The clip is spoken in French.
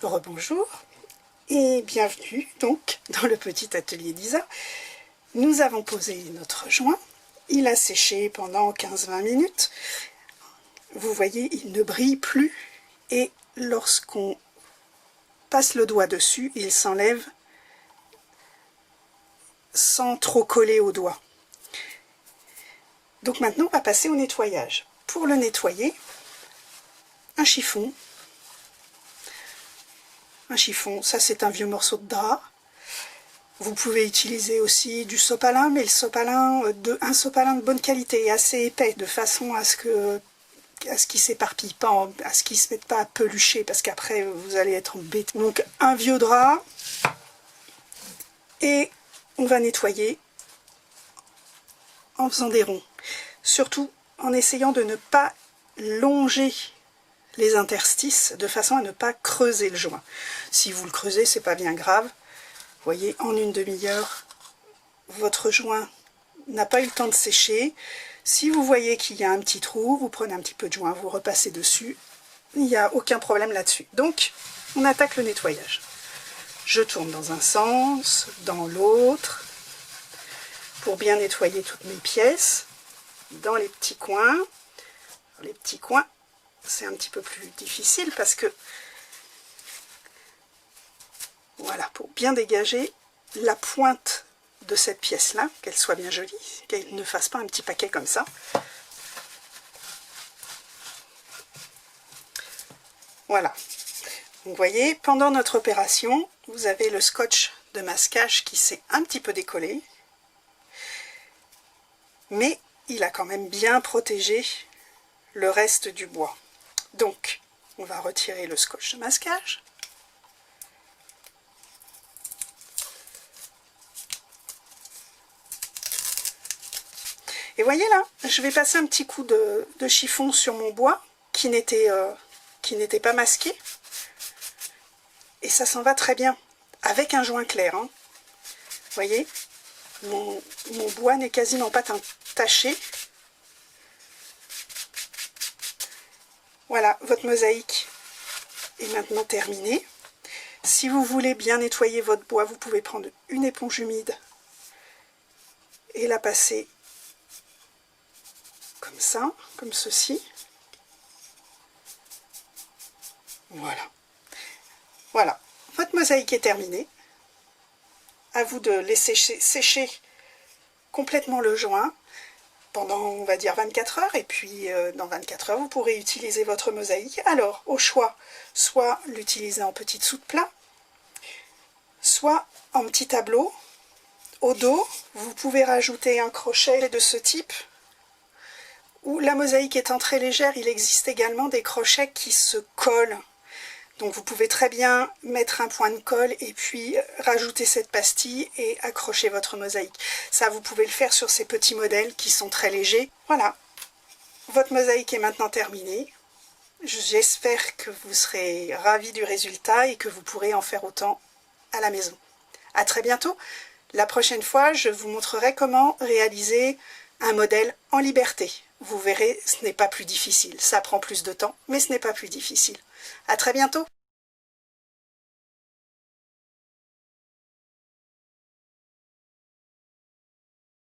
Rebonjour et bienvenue donc dans le petit atelier d'Isa. Nous avons posé notre joint, il a séché pendant 15-20 minutes. Vous voyez, il ne brille plus et lorsqu'on passe le doigt dessus, il s'enlève sans trop coller au doigt. Donc maintenant, on va passer au nettoyage. Pour le nettoyer, un chiffon, ça c'est un vieux morceau de drap. Vous pouvez utiliser aussi du sopalin, mais un sopalin de bonne qualité, assez épais, de façon à ce qu'il s'éparpille pas, à ce qu'il se mette pas à pelucher, parce qu'après vous allez être embêté. Donc un vieux drap, et on va nettoyer en faisant des ronds. Surtout en essayant de ne pas longer les interstices, de façon à ne pas creuser le joint. Si vous le creusez, c'est pas bien grave. Vous voyez, en une demi-heure, votre joint n'a pas eu le temps de sécher. Si vous voyez qu'il y a un petit trou, vous prenez un petit peu de joint, vous repassez dessus. Il n'y a aucun problème là-dessus. Donc, on attaque le nettoyage. Je tourne dans un sens, dans l'autre, pour bien nettoyer toutes mes pièces. Dans les petits coins. Les petits coins, c'est un petit peu plus difficile parce que, voilà, pour bien dégager la pointe de cette pièce-là, qu'elle soit bien jolie, qu'elle ne fasse pas un petit paquet comme ça. Voilà. Donc, vous voyez, pendant notre opération, vous avez le scotch de masquage qui s'est un petit peu décollé, mais il a quand même bien protégé le reste du bois. Donc, on va retirer le scotch de masquage. Et voyez là, je vais passer un petit coup de chiffon sur mon bois qui n'était pas masqué. Et ça s'en va très bien, avec un joint clair. Hein. Vous voyez, mon bois n'est quasiment pas taché. Voilà, votre mosaïque est maintenant terminée. Si vous voulez bien nettoyer votre bois, vous pouvez prendre une éponge humide et la passer comme ça, comme ceci. Voilà. Voilà, votre mosaïque est terminée. À vous de laisser sécher complètement le joint pendant, on va dire, 24 heures, et puis dans 24 heures, vous pourrez utiliser votre mosaïque. Alors, au choix, soit l'utiliser en petite soude plat, soit en petit tableau. Au dos, vous pouvez rajouter un crochet de ce type, où la mosaïque étant très légère, il existe également des crochets qui se collent. Donc vous pouvez très bien mettre un point de colle et puis rajouter cette pastille et accrocher votre mosaïque. Ça, vous pouvez le faire sur ces petits modèles qui sont très légers. Voilà, votre mosaïque est maintenant terminée. J'espère que vous serez ravis du résultat et que vous pourrez en faire autant à la maison. À très bientôt. La prochaine fois, je vous montrerai comment réaliser un modèle en liberté. Vous verrez, ce n'est pas plus difficile. Ça prend plus de temps, mais ce n'est pas plus difficile. À très bientôt.